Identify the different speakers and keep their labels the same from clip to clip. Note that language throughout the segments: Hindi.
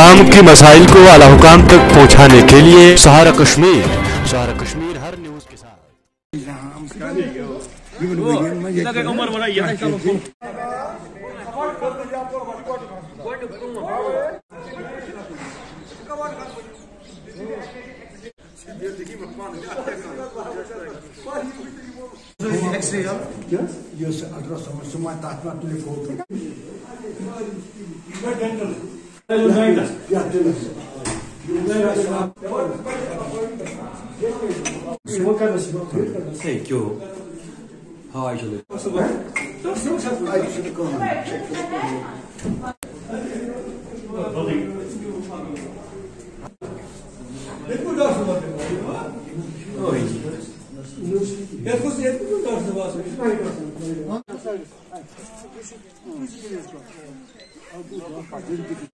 Speaker 1: आम की मसाइल को आला हुकाम तक पहुँचाने के लिए सहारा कश्मीर हर न्यूज के साथ।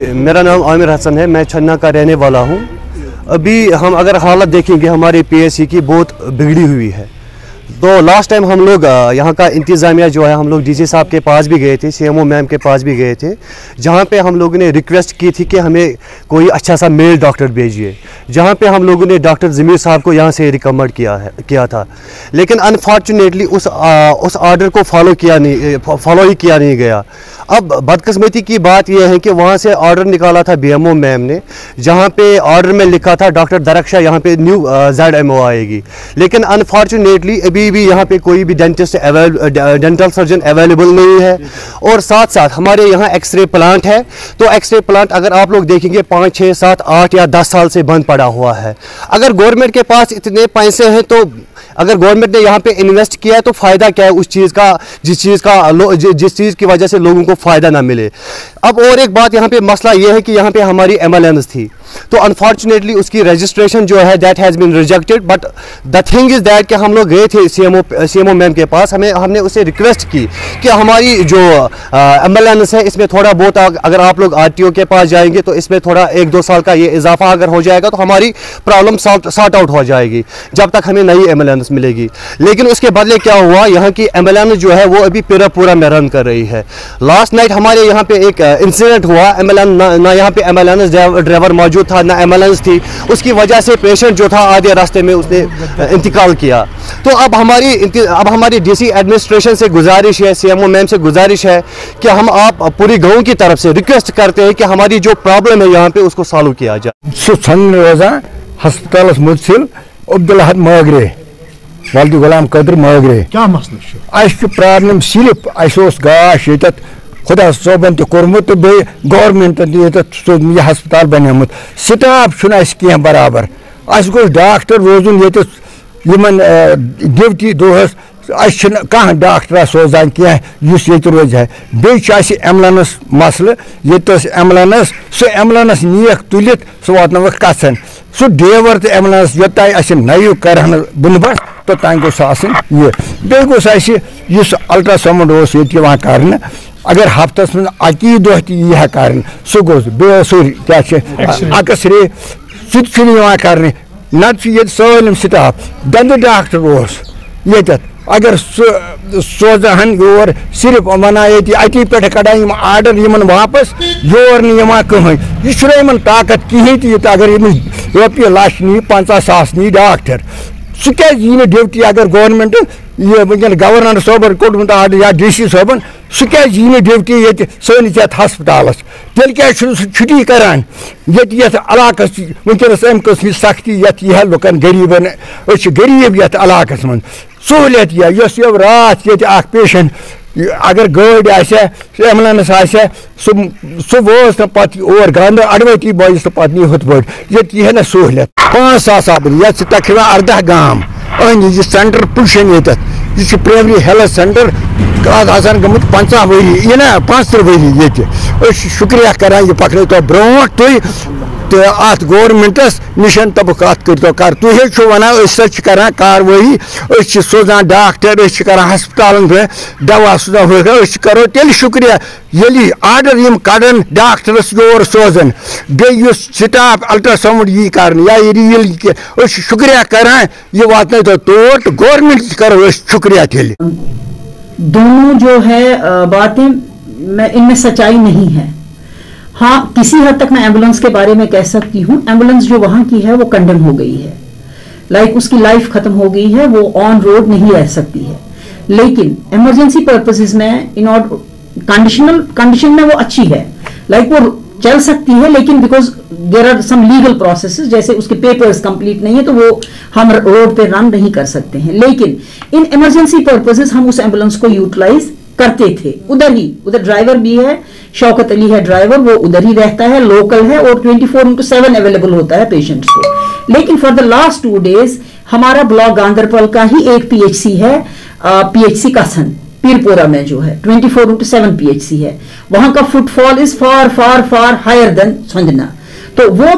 Speaker 2: मेरा नाम आमिर हसन है, मैं छन्ना का रहने वाला हूँ। अभी हम अगर हालत देखेंगे हमारे पीएससी की बहुत बिगड़ी हुई है। तो लास्ट टाइम हम लोग यहाँ का इंतज़ामिया जो है हम लोग डीसी साहब के पास भी गए थे, सीएमओ मैम के पास भी गए थे, जहाँ पे हम लोगों ने रिक्वेस्ट की थी कि हमें कोई अच्छा सा मेल डॉक्टर भेजिए, जहाँ पे हम लोगों ने डॉक्टर ज़मीर साहब को यहाँ से रिकमेंड किया था। लेकिन अनफॉर्चुनेटली उस ऑर्डर को फॉलो ही किया नहीं गया। अब बदकिस्मती की बात यह है कि वहाँ से ऑर्डर निकाला था बीएमओ मैम ने, जहाँ पे ऑर्डर में लिखा था डॉक्टर दरक्षा यहाँ पे न्यू ZMO आएगी। लेकिन अनफॉर्चुनेटली अभी भी यहाँ पे कोई भी डेंटल सर्जन अवेलेबल नहीं है। और साथ साथ हमारे यहाँ एक्सरे प्लांट है, तो एक्सरे प्लांट अगर आप लोग देखेंगे 5, 6, 7, 8 या 10 साल से बंद पड़ा हुआ है। अगर गवर्नमेंट के पास इतने पैसे हैं तो अगर गवर्नमेंट ने यहाँ पे इन्वेस्ट किया है तो फ़ायदा क्या है उस चीज़ का जिस चीज़ की वजह से लोगों को फ़ायदा ना मिले। अब और एक बात यहाँ पे मसला ये है कि यहाँ पे हमारी एम्बुलेंस थी, तो अनफॉर्चुनेटली उसकी रजिस्ट्रेशन जो है that has been rejected. But the thing is that कि हम लोग गए थे सीएमओ मैम के पास, हमने उससे रिक्वेस्ट की कि हमारी जो एम्बुलेंस है इसमें थोड़ा बहुत अगर आप लोग RTO के पास जाएंगे तो इसमें थोड़ा 1-2 साल का ये इजाफा अगर हो जाएगा तो हमारी प्रॉब्लम सॉर्ट आउट हो जाएगी जब तक हमें नई एम्बुलेंस मिलेगी। लेकिन उसके बदले क्या हुआ, यहाँ की एम्बुलेंस जो है वो अभी पूरा में रन कर रही है। लास्ट नाइट हमारे यहाँ पे एक इंसिडेंट हुआ, एम्बुलेंस ना यहाँ पे एम्बुलेंस ड्राइवर मौजूद था ना एम्बुलेंस थी, उसकी वजह से पेशेंट जो था आधे रास्ते में उसने इंतकाल किया। तो अब हमारी डीसी एडमिनिस्ट्रेशन से गुजारिश है, सीएमओ मैम से गुजारिश है कि हम आप पूरी गाँव की तरफ से रिक्वेस्ट करते हैं कि हमारी जो प्रॉब्लम है यहाँ पे उसको सॉल्व किया जाए।
Speaker 3: हस्पताल मुतसिल अब्दुल अहद मागरे वालद गुलाम कदर मागरे क्या मसला प्रॉब्लम सिर्फ गाश ये खुदा सोबन तोर्मुत बे गवर्नमेंट ये हस्पताल बनेमुत स्टाफ कह बराबर गोस डॉक्टर रोजन ये ड्यूटी दोहस कह डॉक्टर सोजान कह रोज है बेस एम्बुलेंस मसल ये एम्बुलेंस एम्बुलेंस नीक तुलित वात कसन ड्राइवर तो एम्बुलेंस योत नयु कर बुनबस तो तक गोस ये बे गोस अल्ट्रासाउंड ये कर अगर हफ्तस में अकी दह यह कर सह गोस बेसुर क्या एक्सरे सह कर नत सालम स्टाफ दंद डॉक्टर ये अगर सोजान योर सिर्फ वना अती पे कड़ान आर्डर इन वापस योर नीमा कहें यह ताकत कहें अगर रोपये लच नी 50,000 नी डॉक्टर सह क्या ड्यूटी अगर गवर्नमेंट ये वह गवर्नर सोबन कोटमुत आर्डर या DC सोबन सह क्या ड्यूटी ये सैनिस हस्पताल तेल क्या छुट्टी करान ये इलाक वनस अम कस्म सख्ती यह लुकन गरीबन गरीब ये इलाक मन सहूलियत यह रात ये पेशेंट अगर गाड़ी एम्बुलेंस सह वोस और गांध अडवती बॉयस तो पे हुत पे ये ना सहूलियत 5,000 आबन ये तकरीबन 18 गांव यह सेंटर पुशन ये प्राइमरी हेल्थ सेंटर गमुत 50 वरी ये ना 35 वरी ये शुक्रिया करान ये पकड़ तो ब्रो तो अत गवर्नमेंटस निशन तबुक अत कर तुह वना कर कार्रवाई सोजान डॉक्टर कर हस्पताल दवा सोजान करो तेल शुक्रिया ये आर्डर यम कड़न डॉक्टरस योर सोजन बे स्टाफ अल्ट्रासाउंड यी कर या रील शुक्रिया करान ये वात तो तोर तो गवर्नमेंट करो शुक्रिया तेल।
Speaker 4: दोनों जो है बातें इनमें सच्चाई नहीं है। हाँ, किसी हद तक मैं एम्बुलेंस के बारे में कह सकती हूँ। एम्बुलेंस जो वहां की है वो कंडेम हो गई है, उसकी लाइफ खत्म हो गई है, वो ऑन रोड नहीं रह सकती है। लेकिन इमरजेंसी पर्पसेस में इन ऑर्डर कंडीशन में वो अच्छी है, वो चल सकती है, लेकिन because there are some legal processes, जैसे उसके पेपर्स कंप्लीट नहीं है तो वो हम रोड पे रन नहीं कर सकते हैं। लेकिन इन इमरजेंसी पर्पसेस हम उस एम्बुलेंस को यूटिलाइज करते थे। उधर ड्राइवर भी है, शौकत अली है ड्राइवर, वो उधर ही रहता है, लोकल है और 24/7 अवेलेबल होता है पेशेंट्स को। लेकिन फॉर द लास्ट 2 डेज हमारा ब्लॉक गांधरबल का ही एक पीएचसी है, पीएचसी कासन पीरपोरा में जो है 24/7 पीएचसी है, वहां का footfall is far far far higher than Sanjana. तो वो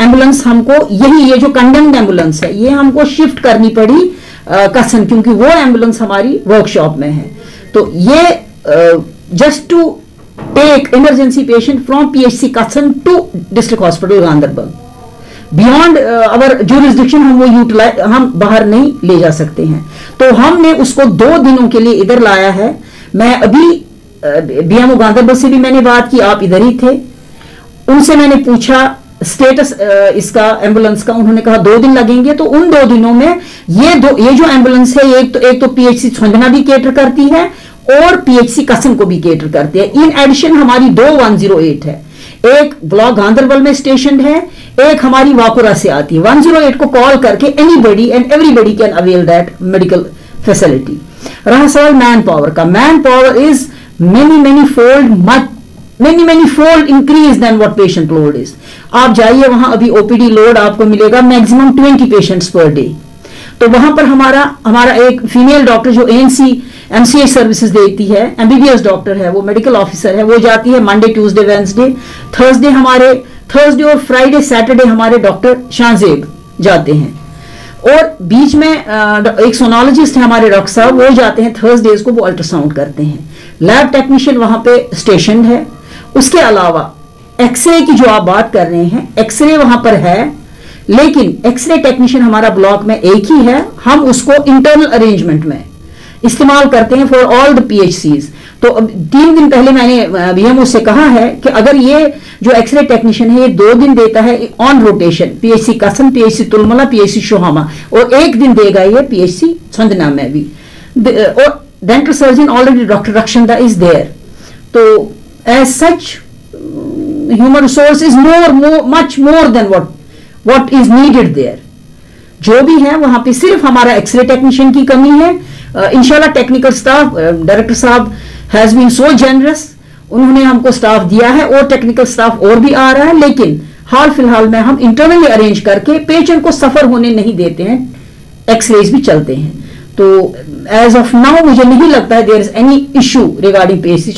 Speaker 4: एम्बुलेंस हमको ये जो कंडेम्ड एम्बुलेंस है ये हमको शिफ्ट करनी पड़ी कसन, क्योंकि वो एम्बुलेंस हमारी वर्कशॉप में है। तो ये just to take emergency patient from PHC Kasan to district hospital Ganderbal, beyond our jurisdiction हम बाहर नहीं ले जा सकते हैं। तो हमने उसको 2 दिनों के लिए इधर लाया है। मैं अभी बीएमओ गांधरबल से भी मैंने बात की, आप इधर ही थे, उनसे मैंने पूछा स्टेटस इसका एम्बुलेंस का, उन्होंने कहा 2 दिन लगेंगे। तो उन 2 दिनों में ये जो एम्बुलेंस है एक तो पीएचसी छंदना भी केटर करती है और पीएचसी कसन को भी केटर करती है। इन एडिशन हमारी 2 108 है, एक ब्लॉक गांधरबल में स्टेशन है, एक हमारी वाकुरा से आती है। 108 को कॉल करके anybody and everybody can avail that medical facility. रहा सवाल मैन पावर का, man power is many fold increase than what patient load is। आप जाइए वहां, अभी ओपीडी लोड आपको मिलेगा मैक्सिमम 20 पेशेंट्स पर डे। तो वहां पर हमारा एक फीमेल डॉक्टर जो एएनसी एमसीएच सर्विसेज देती है, एमबीबीएस डॉक्टर है, वो मेडिकल ऑफिसर है, वो जाती है मंडे ट्यूसडे वेंसडे थर्सडे और फ्राइडे सैटरडे हमारे डॉक्टर शाहजेब जाते हैं। और बीच में एक सोनोलॉजिस्ट है हमारे डॉक्टर साहब, वो जाते हैं थर्सडेज को, वो अल्ट्रासाउंड करते हैं। लैब टेक्नीशियन वहां पे स्टेशन है। उसके अलावा एक्सरे की जो आप बात कर रहे हैं, एक्सरे वहां पर है, लेकिन एक्सरे टेक्नीशियन हमारा ब्लॉक में एक ही है, हम उसको इंटरनल अरेंजमेंट में इस्तेमाल करते हैं फॉर ऑल द पीएचसीज। तो 3 दिन पहले मैंने बीएमओ से कहा है कि अगर ये जो एक्सरे टेक्नीशियन है ये 2 दिन देता है ऑन रोटेशन, पीएचसी कसन, पीएचसी तुलमला, पीएचसी शोहामा, और 1 दिन देगा ये पीएचसी छंदना में भी। और dental surgeon already doctor Rakshanda is there. तो as such human resource is much more than what is needed there. जो भी है वहां पे सिर्फ हमारा एक्सरे टेक्नीशियन की कमी है। इंशाल्लाह टेक्निकल स्टाफ, डायरेक्टर साहब हैज बीन सो जेनरस, उन्होंने हमको स्टाफ दिया है और टेक्निकल स्टाफ और भी आ रहा है। लेकिन हाल फिलहाल में हम इंटरनली अरेंज करके पेशेंट को सफर होने नहीं देते हैं, एक्सरेज भी चलते हैं। तो एज ऑफ नाउ मुझे नहीं लगता है there is any issue regarding PHC.